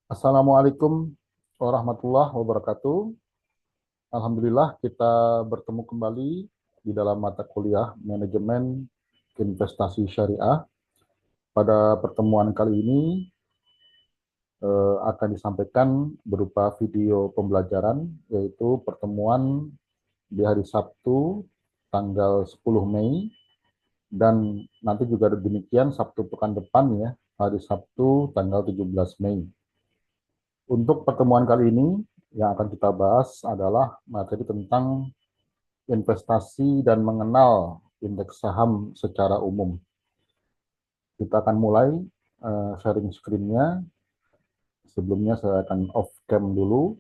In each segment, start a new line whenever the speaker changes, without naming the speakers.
Assalamualaikum warahmatullahi wabarakatuh. Alhamdulillah kita bertemu kembali di dalam mata kuliah Manajemen Investasi Syariah. Pada pertemuan kali ini akan disampaikan berupa video pembelajaran, yaitu pertemuan di hari Sabtu tanggal 10 Mei dan nanti juga demikian Sabtu pekan depan ya, hari Sabtu tanggal 17 Mei. Untuk pertemuan kali ini yang akan kita bahas adalah materi tentang investasi dan mengenal indeks saham secara umum. Kita akan mulai sharing screen-nya. Sebelumnya saya akan off cam dulu.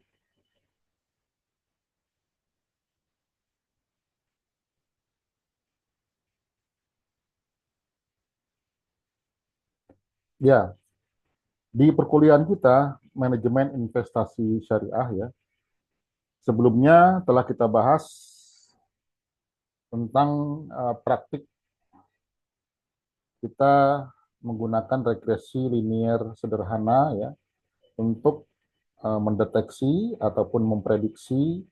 Ya, di perkuliahan kita manajemen investasi syariah ya. Sebelumnya telah kita bahas tentang praktik kita menggunakan regresi linier sederhana ya untuk mendeteksi ataupun memprediksi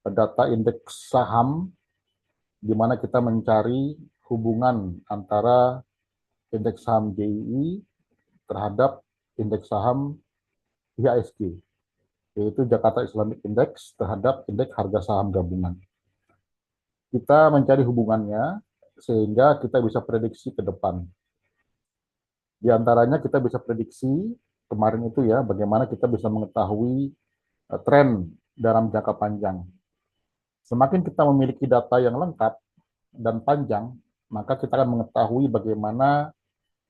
data indeks saham di mana kita mencari hubungan antara indeks saham JII terhadap indeks saham IHSG, yaitu Jakarta Islamic Index terhadap indeks harga saham gabungan. Kita mencari hubungannya sehingga kita bisa prediksi ke depan. Di antaranya kita bisa prediksi kemarin itu ya, bagaimana kita bisa mengetahui tren dalam jangka panjang. Semakin kita memiliki data yang lengkap dan panjang, maka kita akan mengetahui bagaimana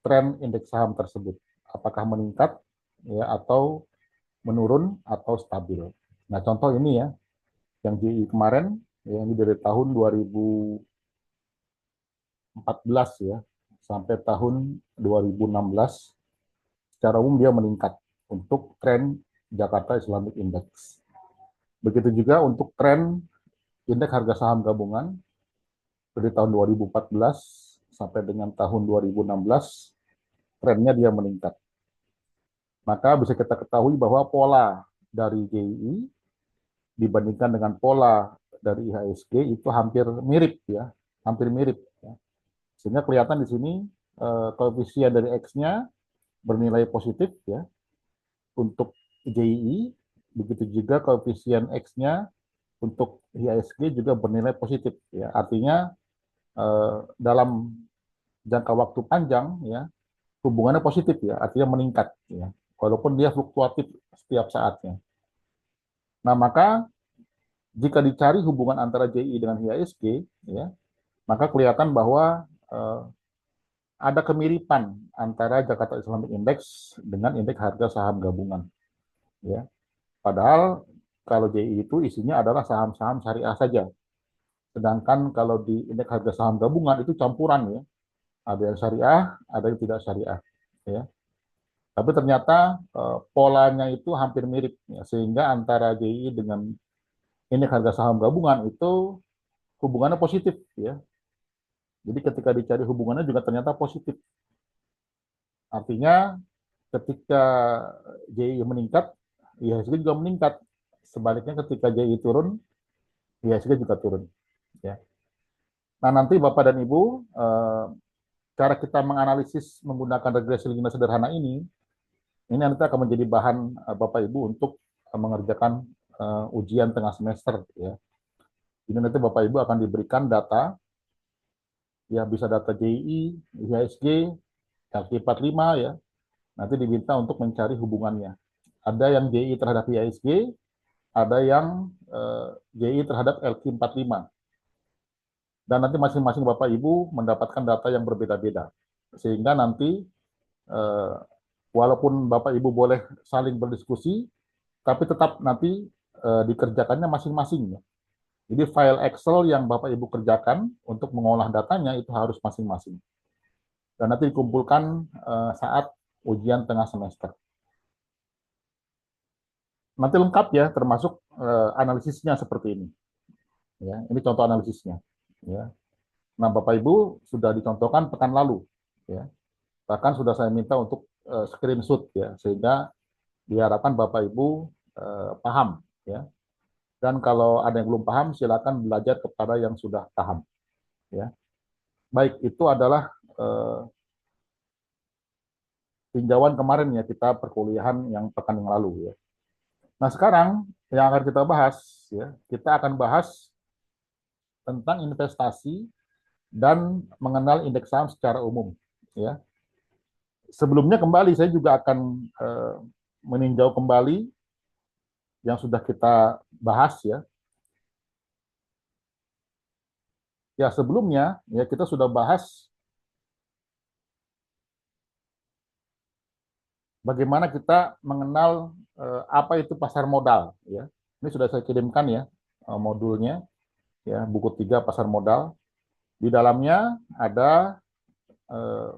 tren indeks saham tersebut, apakah meningkat ya atau menurun atau stabil. Nah, contoh ini ya, yang JI kemarin, ya, ini dari tahun 2014 ya, sampai tahun 2016, secara umum dia meningkat untuk tren Jakarta Islamic Index. Begitu juga untuk tren indeks harga saham gabungan dari tahun 2014 sampai dengan tahun 2016, trennya dia meningkat. Maka bisa kita ketahui bahwa pola dari JII dibandingkan dengan pola dari IHSG itu hampir mirip ya, hampir mirip. Ya. Sehingga kelihatan di sini koefisien dari X-nya bernilai positif ya untuk JII, begitu juga koefisien X-nya untuk IHSG juga bernilai positif ya. Artinya dalam jangka waktu panjang ya hubungannya positif ya, artinya meningkat ya. Walaupun dia fluktuatif setiap saatnya. Nah, maka jika dicari hubungan antara JI dengan IHSG, ya, maka kelihatan bahwa ada kemiripan antara Jakarta Islamic Index dengan indeks harga saham gabungan. Ya. Padahal kalau JI itu isinya adalah saham-saham syariah saja. Sedangkan kalau di indeks harga saham gabungan itu campuran ya. Ada yang syariah, ada yang tidak syariah. Ya. Tapi ternyata polanya itu hampir mirip, ya, sehingga antara JI dengan indeks harga saham gabungan itu hubungannya positif, ya. Jadi ketika dicari hubungannya juga ternyata positif. Artinya ketika JI meningkat, IHSG juga meningkat. Sebaliknya ketika JI turun, IHSG juga turun. Ya. Nah nanti Bapak dan Ibu, cara kita menganalisis menggunakan regresi linear sederhana ini nanti akan menjadi bahan Bapak Ibu untuk mengerjakan ujian tengah semester. Ya. Ini nanti Bapak Ibu akan diberikan data, ya bisa data JI, IHSG, LQ45 ya. Nanti diminta untuk mencari hubungannya. Ada yang JI terhadap IHSG, ada yang JI terhadap LQ45. Dan nanti masing-masing Bapak Ibu mendapatkan data yang berbeda-beda. Sehingga nanti walaupun Bapak Ibu boleh saling berdiskusi, tapi tetap nanti dikerjakannya masing-masing. Jadi file Excel yang Bapak Ibu kerjakan untuk mengolah datanya itu harus masing-masing. Dan nanti dikumpulkan saat ujian tengah semester. Nanti lengkap ya, termasuk analisisnya seperti ini. Ya, ini contoh analisisnya. Ya. Nah, Bapak Ibu sudah dicontohkan pekan lalu. Ya. Bahkan sudah saya minta untuk screenshot ya, sehingga Diharapkan Bapak Ibu paham, ya. Dan kalau ada yang belum paham, silakan belajar kepada yang sudah paham, ya. Baik, itu adalah tinjauan kemarin ya, kita perkuliahan yang pekan yang lalu, ya. Nah, sekarang yang akan kita bahas, ya, kita akan bahas tentang investasi dan mengenal indeks saham secara umum, ya. Sebelumnya kembali saya juga akan meninjau kembali yang sudah kita bahas, ya. Ya, sebelumnya ya kita sudah bahas bagaimana kita mengenal apa itu pasar modal, ya. Ini sudah saya kirimkan ya modulnya, ya, buku 3 pasar modal. Di dalamnya ada eh,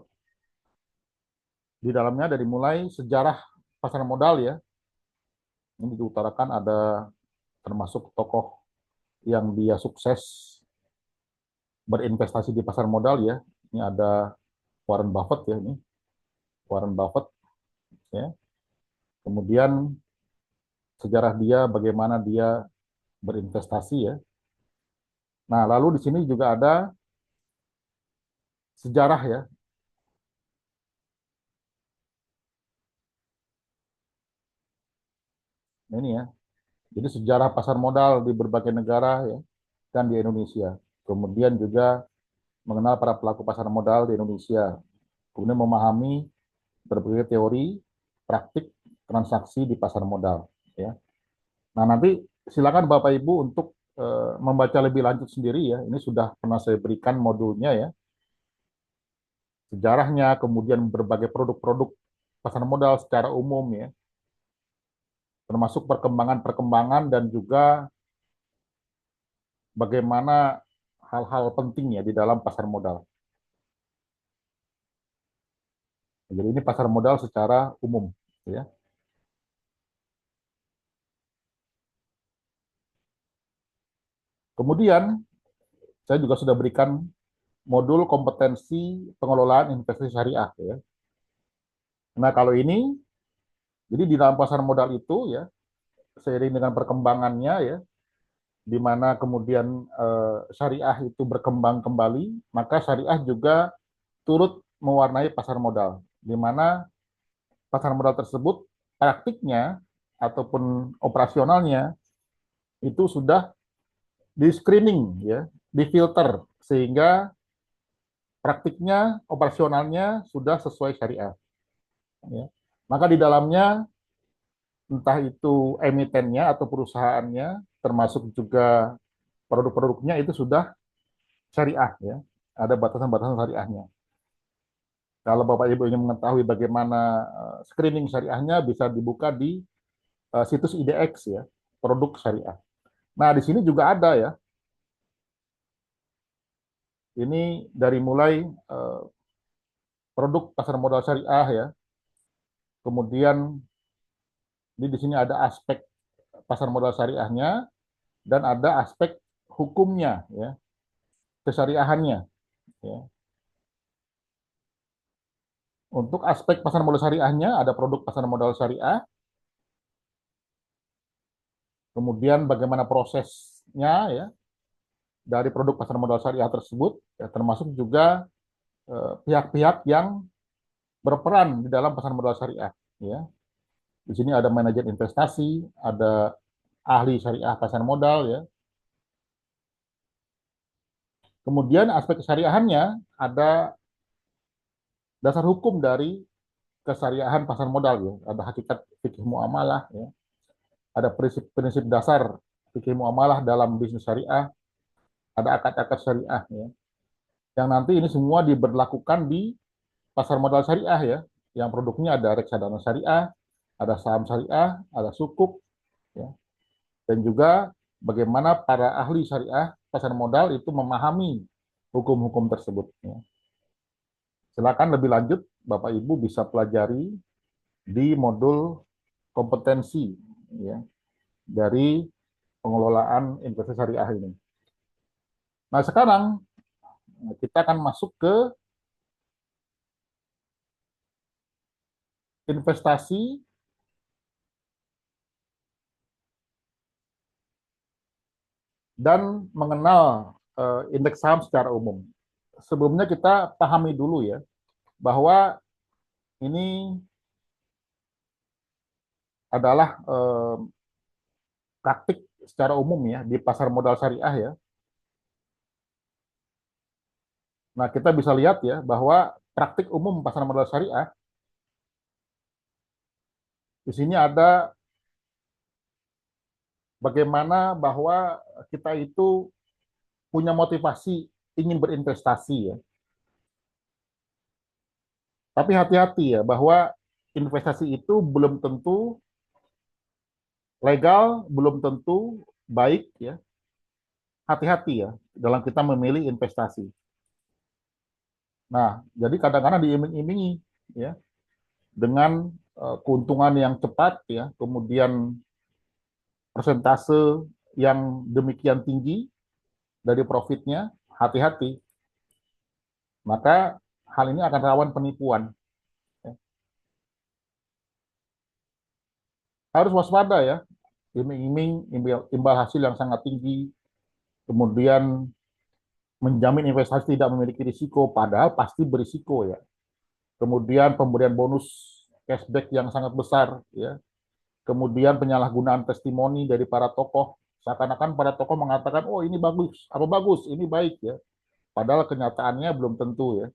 di dalamnya dari mulai sejarah pasar modal, ya. Ini diutarakan ada termasuk tokoh yang dia sukses berinvestasi di pasar modal, ya. Ini ada Warren Buffett, ya, ini Warren Buffett, ya. Kemudian sejarah dia, bagaimana dia berinvestasi, ya. Nah, lalu di sini juga ada sejarah, ya. Nah, ini ya. Jadi sejarah pasar modal di berbagai negara, ya, dan di Indonesia. Kemudian juga mengenal para pelaku pasar modal di Indonesia. Kemudian memahami berbagai teori, praktik, transaksi di pasar modal, ya. Nah, nanti silakan Bapak Ibu untuk membaca lebih lanjut sendiri, ya. Ini sudah pernah saya berikan modulnya, ya. Sejarahnya, kemudian berbagai produk-produk pasar modal secara umum, ya. Termasuk perkembangan-perkembangan dan juga bagaimana hal-hal pentingnya di dalam pasar modal. Jadi ini pasar modal secara umum, ya. Kemudian saya juga sudah berikan modul kompetensi pengelolaan investasi syariah, ya. Nah, kalau ini jadi di dalam pasar modal itu, ya, seiring dengan perkembangannya, ya, di mana kemudian syariah itu berkembang kembali, maka syariah juga turut mewarnai pasar modal, di mana pasar modal tersebut praktiknya ataupun operasionalnya itu sudah di screening, ya, difilter sehingga praktiknya operasionalnya sudah sesuai syariah, ya. Maka di dalamnya entah itu emitennya atau perusahaannya termasuk juga produk-produknya itu sudah syariah, ya. Ada batasan-batasan syariahnya. Kalau Bapak Ibu ingin mengetahui bagaimana screening syariahnya bisa dibuka di situs IDX, ya, produk syariah. Nah, di sini juga ada, ya. Ini dari mulai produk pasar modal syariah, ya. Kemudian di sini ada aspek pasar modal syariahnya dan ada aspek hukumnya, ya, kesyariahannya, ya. Untuk aspek pasar modal syariahnya ada produk pasar modal syariah, kemudian bagaimana prosesnya, ya, dari produk pasar modal syariah tersebut, ya, termasuk juga pihak-pihak yang berperan di dalam pasar modal syariah, ya. Di sini ada manajer investasi, ada ahli syariah pasar modal, ya. Kemudian aspek kesyariahannya ada dasar hukum dari kesyariahan pasar modal, ya. Ada hakikat fikih muamalah, ya. Ada prinsip-prinsip dasar fikih muamalah dalam bisnis syariah, ada akad-akad syariah, ya. Yang nanti ini semua diberlakukan di pasar modal syariah, ya. Yang produknya ada reksadana syariah, ada saham syariah, ada sukuk, ya. Dan juga bagaimana para ahli syariah pasar modal itu memahami hukum-hukum tersebut, ya. Silakan lebih lanjut Bapak Ibu bisa pelajari di modul kompetensi, ya, dari pengelolaan investasi syariah ini. Nah, sekarang kita akan masuk ke investasi dan mengenal indeks saham secara umum. Sebelumnya kita pahami dulu ya, bahwa ini adalah praktik secara umum ya di pasar modal syariah ya. Nah, kita bisa lihat ya bahwa praktik umum pasar modal syariah di sini ada bagaimana bahwa kita itu punya motivasi ingin berinvestasi ya. Tapi hati-hati ya bahwa investasi itu belum tentu legal, belum tentu baik ya. Hati-hati ya dalam kita memilih investasi. Nah, jadi kadang-kadang diiming-imingi ya dengan keuntungan yang cepat ya, kemudian persentase yang demikian tinggi dari profitnya, hati-hati. Maka hal ini akan rawan penipuan. Harus waspada ya, iming-iming imbal hasil yang sangat tinggi, kemudian menjamin investasi tidak memiliki risiko, padahal pasti berisiko ya. Kemudian pemberian bonus cashback yang sangat besar ya. Kemudian penyalahgunaan testimoni dari para tokoh, seakan-akan para tokoh mengatakan, oh ini bagus, apa bagus, ini baik ya. Padahal kenyataannya belum tentu ya.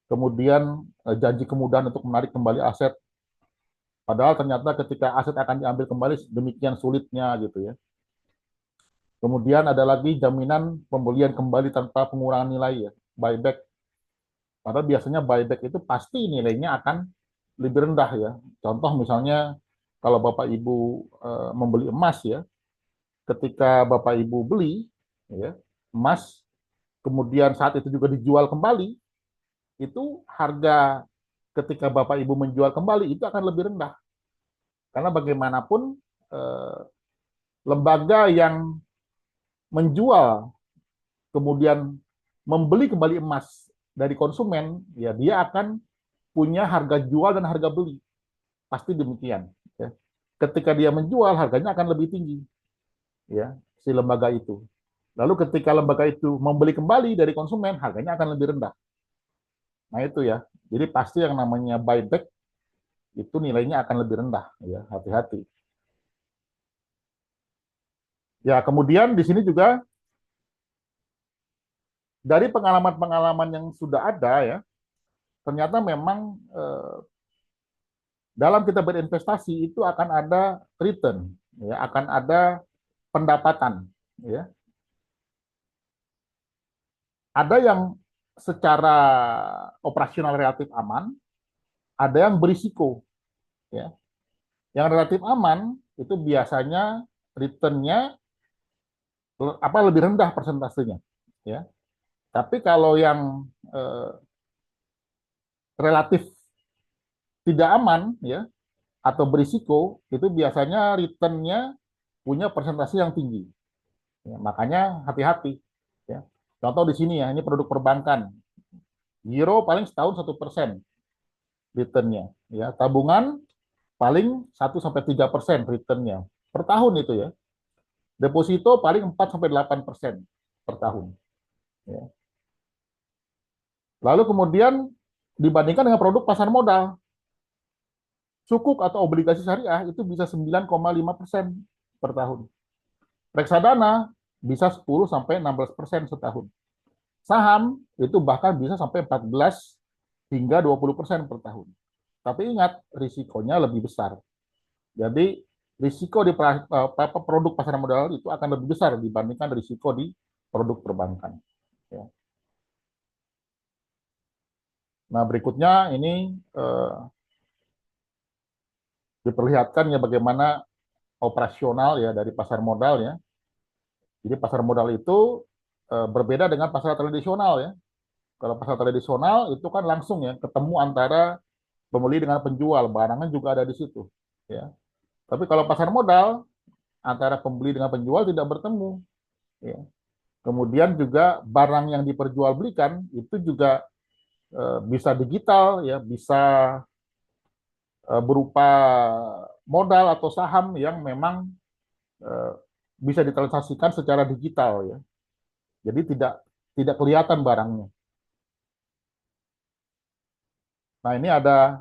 Kemudian janji kemudahan untuk menarik kembali aset, padahal ternyata ketika aset akan diambil kembali demikian sulitnya gitu ya. Kemudian ada lagi jaminan pembelian kembali tanpa pengurangan nilai ya, buyback. Padahal biasanya buyback itu pasti nilainya akan lebih rendah ya. Contoh misalnya kalau Bapak Ibu membeli emas ya, ketika Bapak Ibu beli ya, emas, kemudian saat itu juga dijual kembali, itu harga ketika Bapak Ibu menjual kembali itu akan lebih rendah. Karena bagaimanapun eh, lembaga yang menjual kemudian membeli kembali emas dari konsumen, ya dia akan punya harga jual dan harga beli. Pasti demikian. Ya. Ketika dia menjual, harganya akan lebih tinggi, ya si lembaga itu. Lalu ketika lembaga itu membeli kembali dari konsumen, harganya akan lebih rendah. Nah itu ya. Jadi pasti yang namanya buyback itu nilainya akan lebih rendah, ya hati-hati. Ya kemudian di sini juga dari pengalaman-pengalaman yang sudah ada ya, ternyata memang dalam kita berinvestasi itu akan ada return, ya, akan ada pendapatan, ya. Ada yang secara operasional relatif aman, ada yang berisiko, ya. Yang relatif aman itu biasanya return-nya lebih rendah persentasenya, ya. Tapi kalau yang relatif tidak aman, ya, atau berisiko, itu biasanya return-nya punya persentase yang tinggi. Ya, makanya hati-hati. Ya. Contoh di sini ya, ini produk perbankan. Giro paling setahun 1% return-nya. Ya, tabungan paling 1-3% return-nya per tahun itu ya. Deposito paling 4-8% per tahun. Ya. Lalu kemudian dibandingkan dengan produk pasar modal, sukuk atau obligasi syariah itu bisa 9,5% per tahun. Reksadana bisa 10-16% setahun. Saham itu bahkan bisa sampai 14 hingga 20% per tahun. Tapi ingat, risikonya lebih besar. Jadi risiko di produk pasar modal itu akan lebih besar dibandingkan risiko di produk perbankan. Ya. Nah berikutnya ini diperlihatkan ya bagaimana operasional ya dari pasar modal ya. Jadi pasar modal itu berbeda dengan pasar tradisional ya. Kalau pasar tradisional itu kan langsung ya ketemu antara pembeli dengan penjual, barangnya juga ada di situ. Ya. Tapi kalau pasar modal antara pembeli dengan penjual tidak bertemu. Ya. Kemudian juga barang yang diperjualbelikan itu juga bisa digital, ya, bisa berupa modal atau saham yang memang bisa ditransaksikan secara digital ya. Jadi tidak tidak kelihatan barangnya. Nah, ini ada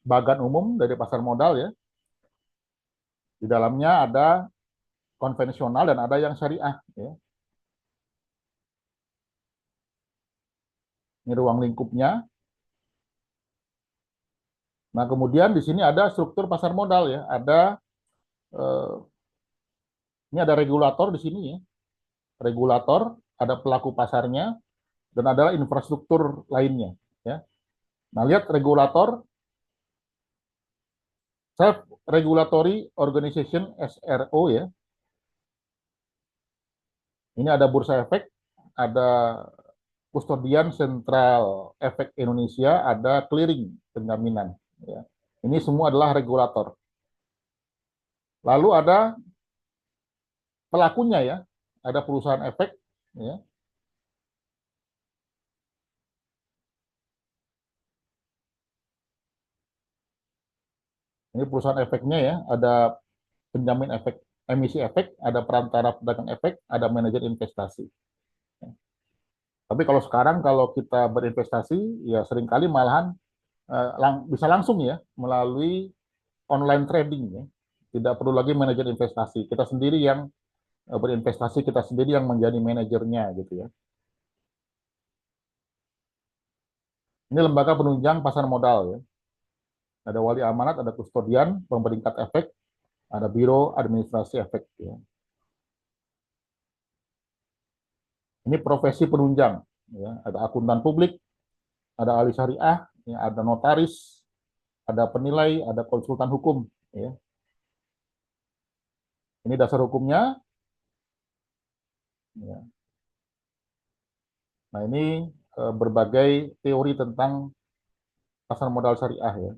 bagan umum dari pasar modal ya. Di dalamnya ada konvensional dan ada yang syariah ya. Ini ruang lingkupnya. Nah, kemudian di sini ada struktur pasar modal ya. Ada eh, ini ada regulator di sini ya. Regulator, ada pelaku pasarnya, dan adalah infrastruktur lainnya ya. Nah, lihat regulator, Self Regulatory Organization SRO ya. Ini ada Bursa Efek, ada Kustodian Sentral Efek Indonesia, ada clearing penjaminan. Ya. Ini semua adalah regulator. Lalu ada pelakunya ya, ada perusahaan efek. Ya. Ini perusahaan efeknya ya, ada penjamin efek, emisi efek, ada perantara pedagang efek, ada manajer investasi. Tapi kalau sekarang kalau kita berinvestasi, ya seringkali malahan bisa langsung ya melalui online trading ya. Tidak perlu lagi manajer investasi. Kita sendiri yang berinvestasi, kita sendiri yang menjadi manajernya gitu ya. Ini lembaga penunjang pasar modal ya. Ada wali amanat, ada kustodian, pemeringkat efek, ada biro administrasi efek ya. Ini profesi penunjang ya. Ada akuntan publik, ada ahli syariah, ya, ada notaris, ada penilai, ada konsultan hukum ya. Ini dasar hukumnya ya. Nah, ini berbagai teori tentang pasar modal syariah ya.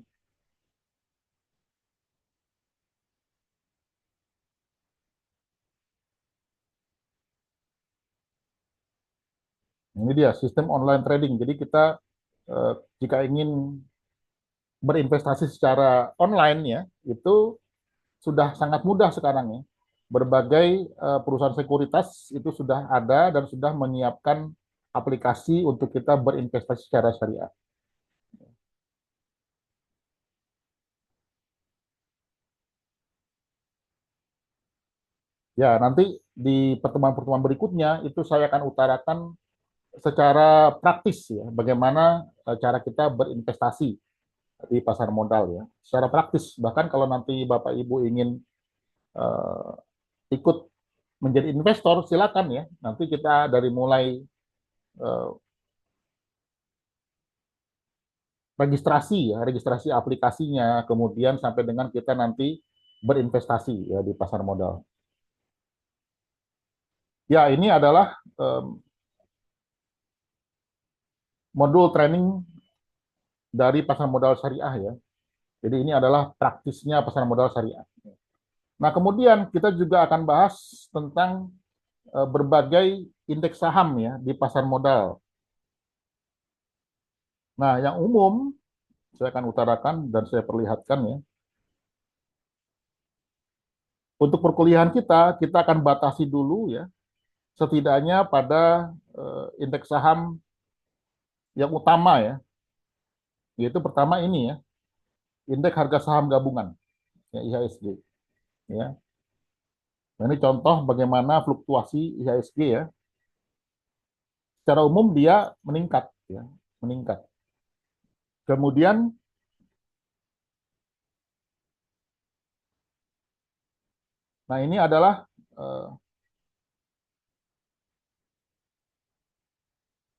Ini dia sistem online trading. Jadi kita jika ingin berinvestasi secara online ya, itu sudah sangat mudah sekarang ya. Berbagai perusahaan sekuritas itu sudah ada dan sudah menyiapkan aplikasi untuk kita berinvestasi secara syariah. Ya, nanti di pertemuan-pertemuan berikutnya itu saya akan utarakan secara praktis ya, bagaimana cara kita berinvestasi di pasar modal ya. Secara praktis, bahkan kalau nanti Bapak Ibu ingin uh, ikut menjadi investor, silakan ya. Nanti kita dari mulai uh, registrasi ya, registrasi aplikasinya, kemudian sampai dengan kita nanti berinvestasi ya di pasar modal. Ya, ini adalah modul training dari pasar modal syariah ya. Jadi ini adalah praktisnya pasar modal syariah. Nah, kemudian kita juga akan bahas tentang berbagai indeks saham ya di pasar modal. Nah, yang umum saya akan utarakan dan saya perlihatkan ya. Untuk perkuliahan kita akan batasi dulu ya, setidaknya pada indeks saham yang utama ya, yaitu pertama ini ya, indeks harga saham gabungan, ya IHSG. Ya. Nah, ini contoh bagaimana fluktuasi IHSG ya. Secara umum dia meningkat, ya, meningkat. Kemudian, nah ini adalah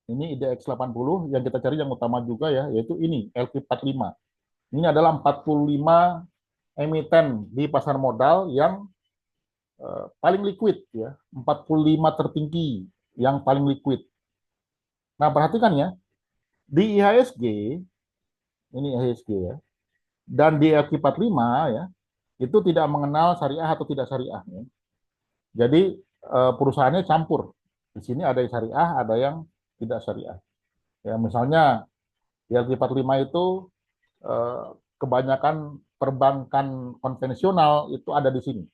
ini IDX 80 yang kita cari yang utama juga ya, yaitu ini LQ45. Ini adalah 45 emiten di pasar modal yang paling liquid ya, 45 tertinggi yang paling liquid. Nah, perhatikan ya, di IHSG, ini IHSG ya, dan di LQ45 ya, itu tidak mengenal syariah atau tidak syariah. Ya. Jadi perusahaannya campur. Di sini ada yang syariah, ada yang tidak syariah. Ya, misalnya di LQ45 itu kebanyakan perbankan konvensional itu ada di sini.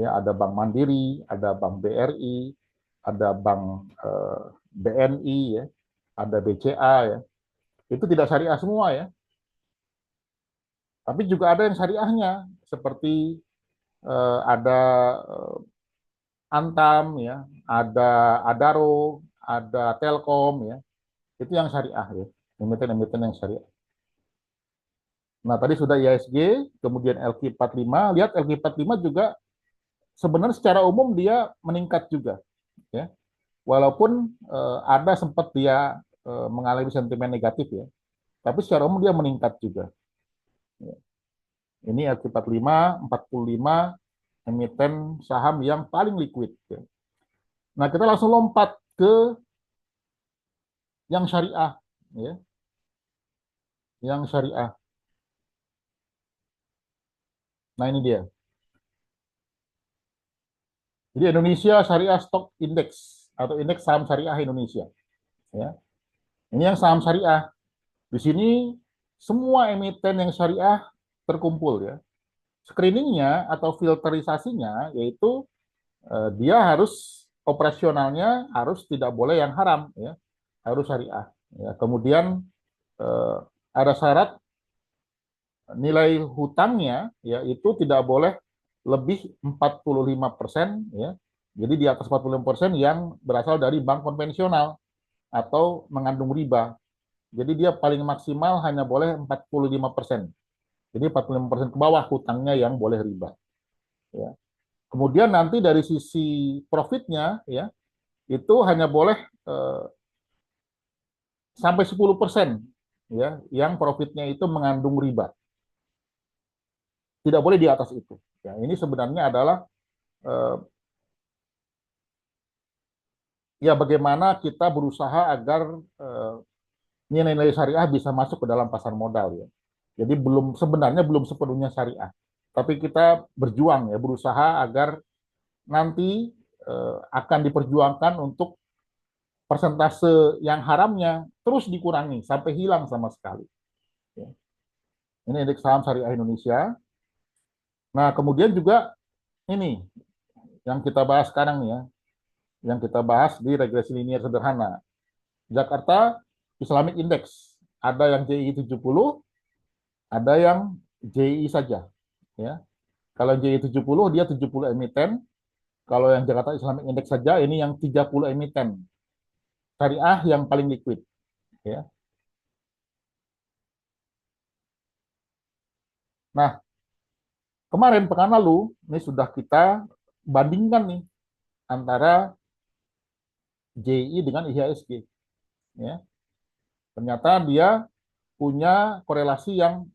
Ya, ada Bank Mandiri, ada Bank BRI, ada Bank BNI, ya, ada BCA, ya. Itu tidak syariah semua ya. Tapi juga ada yang syariahnya, seperti ada Antam, ya, ada Adaro, ada Telkom, ya. Itu yang syariah ya, emiten-emiten yang syariah. Nah, tadi sudah IHSG, kemudian LQ45. Lihat LQ45 juga sebenarnya secara umum dia meningkat juga, ya. Walaupun ada sempat dia mengalami sentimen negatif ya, tapi secara umum dia meningkat juga. Ya. Ini LQ45, 45 emiten saham yang paling liquid. Ya. Nah, kita langsung lompat ke yang syariah, ya, yang syariah. Nah, ini dia. Jadi Indonesia Syariah Stock Index atau indeks saham syariah Indonesia. Ya. Ini yang saham syariah. Di sini semua emiten yang syariah terkumpul ya. Screeningnya atau filterisasinya yaitu dia harus operasionalnya harus tidak boleh yang haram ya, harus syariah. Ya. Kemudian ada syarat nilai hutangnya ya itu tidak boleh lebih 45% ya. Jadi di atas 45% yang berasal dari bank konvensional atau mengandung riba. Jadi dia paling maksimal hanya boleh 45%. Jadi 45% ke bawah hutangnya yang boleh riba. Ya. Kemudian nanti dari sisi profitnya ya itu hanya boleh sampai 10% ya yang profitnya itu mengandung riba. Tidak boleh di atas itu. Ya, ini sebenarnya adalah eh, ya bagaimana kita berusaha agar nilai-nilai syariah bisa masuk ke dalam pasar modal ya. Jadi sebenarnya belum sepenuhnya syariah. Tapi kita berjuang ya berusaha agar nanti akan diperjuangkan untuk persentase yang haramnya terus dikurangi sampai hilang sama sekali. Ya. Ini indeks saham syariah Indonesia. Nah, kemudian juga ini yang kita bahas sekarang nih ya, yang kita bahas di regresi linier sederhana. Jakarta Islamic Index, ada yang JI 70, ada yang JI saja. Ya. Kalau JI 70 dia 70 emiten, kalau yang Jakarta Islamic Index saja ini yang 30 emiten. Syariah yang paling liquid. Ya. Nah, kemarin pekan lalu ini sudah kita bandingkan nih antara JI dengan IHSG. Ya. Ternyata dia punya korelasi yang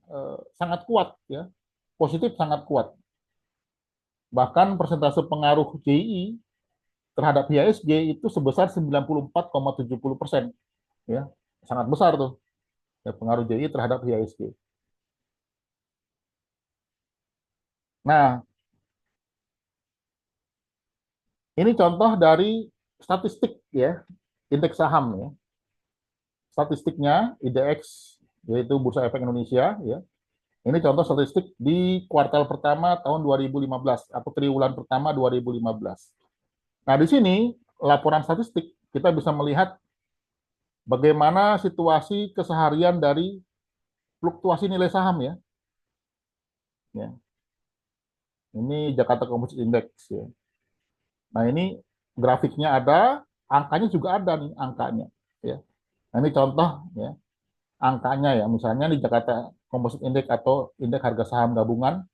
sangat kuat, ya, positif sangat kuat. Bahkan persentase pengaruh JI terhadap IHSG itu sebesar 94,70%, ya, sangat besar tuh ya, pengaruh JI terhadap IHSG. Nah, ini contoh dari statistik ya, indeks saham ya. Statistiknya IDX yaitu Bursa Efek Indonesia ya. Ini contoh statistik di kuartal pertama tahun 2015 atau triwulan pertama 2015. Nah, di sini laporan statistik kita bisa melihat bagaimana situasi keseharian dari fluktuasi nilai saham ya. Ya. Ini Jakarta Composite Index ya. Nah, ini grafiknya ada, angkanya juga ada nih angkanya ya. Nah, ini contoh ya, angkanya ya. Misalnya di Jakarta Composite Index atau indeks harga saham gabungan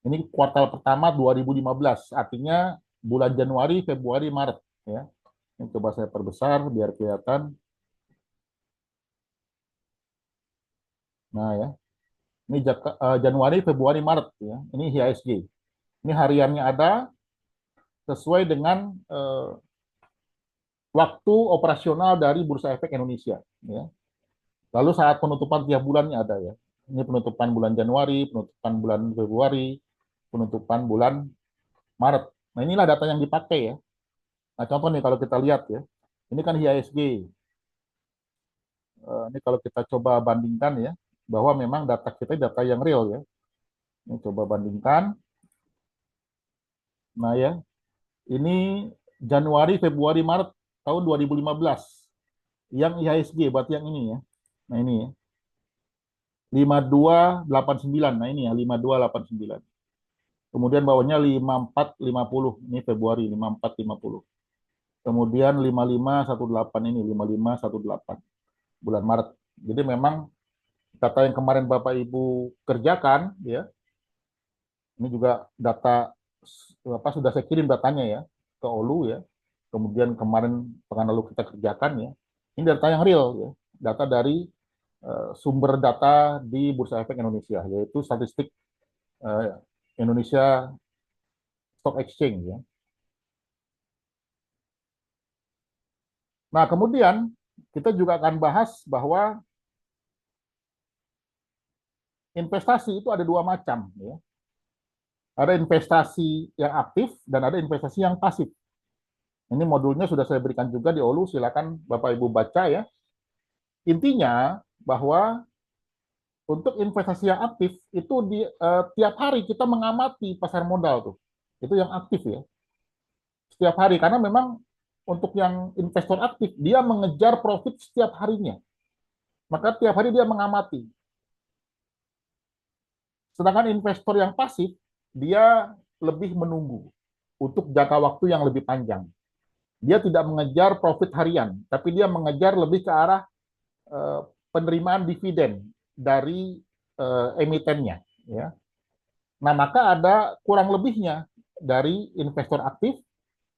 ini kuartal pertama 2015, artinya bulan Januari, Februari, Maret ya. Ini coba saya perbesar biar kelihatan. Nah, ya. Ini Januari, Februari, Maret ya. Ini IHSG. Ini hariannya ada sesuai dengan waktu operasional dari Bursa Efek Indonesia ya. Lalu saat penutupan tiap bulannya ada ya. Ini penutupan bulan Januari, penutupan bulan Februari, penutupan bulan Maret. Nah, inilah data yang dipakai ya. Nah, contoh nih kalau kita lihat ya. Ini kan IHSG. Ini kalau kita coba bandingkan ya, bahwa memang data kita data yang real ya. Ini coba bandingkan. Nah ya, ini Januari, Februari, Maret tahun 2015. Yang IHSG, berarti yang ini ya. Nah ini ya, 5289. Nah ini ya, 5289. Kemudian bawahnya 5450. Ini Februari, 5450. Kemudian 5518 ini, 5518 bulan Maret. Jadi memang data yang kemarin Bapak Ibu kerjakan ya, ini juga data apa sudah saya kirim datanya ya ke Olu ya. Kemudian kemarin pekan lalu kita kerjakan ya. Ini data yang real ya. Data dari sumber data di Bursa Efek Indonesia, yaitu statistik Indonesia Stock Exchange ya. Nah, kemudian kita juga akan bahas bahwa investasi itu ada dua macam ya. Ada investasi yang aktif dan ada investasi yang pasif. Ini modulnya sudah saya berikan juga di Olu, silakan Bapak Ibu baca ya. Intinya bahwa untuk investasi yang aktif itu tiap hari kita mengamati pasar modal tuh. Itu yang aktif ya. Setiap hari karena memang untuk yang investor aktif dia mengejar profit setiap harinya. Maka tiap hari dia mengamati. Sedangkan investor yang pasif dia lebih menunggu untuk jangka waktu yang lebih panjang. Dia tidak mengejar profit harian, tapi dia mengejar lebih ke arah penerimaan dividen dari emitennya. Ya. Nah, maka ada kurang lebihnya dari investor aktif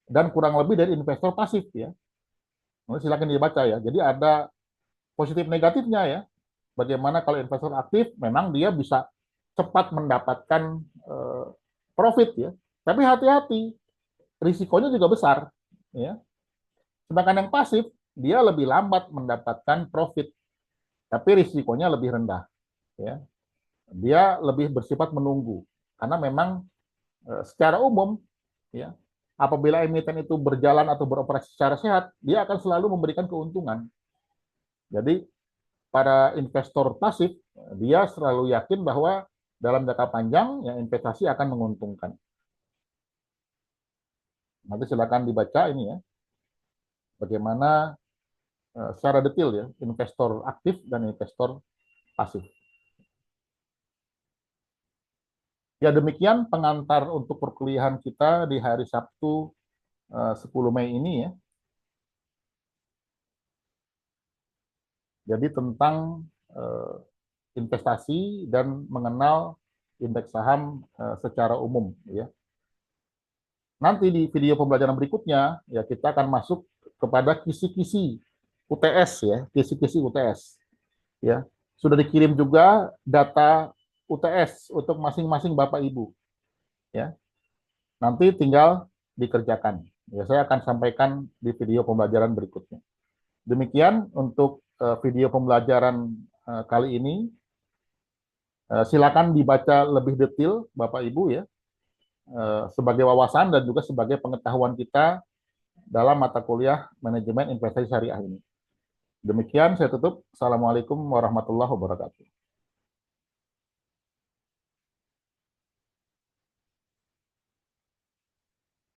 dan kurang lebih dari investor pasif. Ya. Nah, silakan dibaca ya. Jadi ada positif negatifnya ya. Bagaimana kalau investor aktif, memang dia bisa cepat mendapatkan profit ya. Tapi hati-hati, risikonya juga besar. Ya. Sedangkan yang pasif, dia lebih lambat mendapatkan profit, tapi risikonya lebih rendah. Ya. Dia lebih bersifat menunggu, karena memang secara umum, ya, apabila emiten itu berjalan atau beroperasi secara sehat, dia akan selalu memberikan keuntungan. Jadi para investor pasif, dia selalu yakin bahwa dalam jangka panjang, ya, investasi akan menguntungkan. Nanti silakan dibaca ini ya, bagaimana secara detail ya, investor aktif dan investor pasif. Ya demikian pengantar untuk perkuliahan kita di hari Sabtu 10 Mei ini ya. Jadi tentang investasi dan mengenal indeks saham secara umum ya. Nanti di video pembelajaran berikutnya ya kita akan masuk kepada kisi-kisi UTS ya, kisi-kisi UTS ya. Sudah dikirim juga data UTS untuk masing-masing Bapak Ibu ya. Nanti tinggal dikerjakan. Ya, saya akan sampaikan di video pembelajaran berikutnya. Demikian untuk video pembelajaran kali ini. Silakan dibaca lebih detail Bapak Ibu ya, sebagai wawasan dan juga sebagai pengetahuan kita dalam mata kuliah manajemen investasi syariah ini. Demikian saya tutup. Assalamualaikum warahmatullahi wabarakatuh.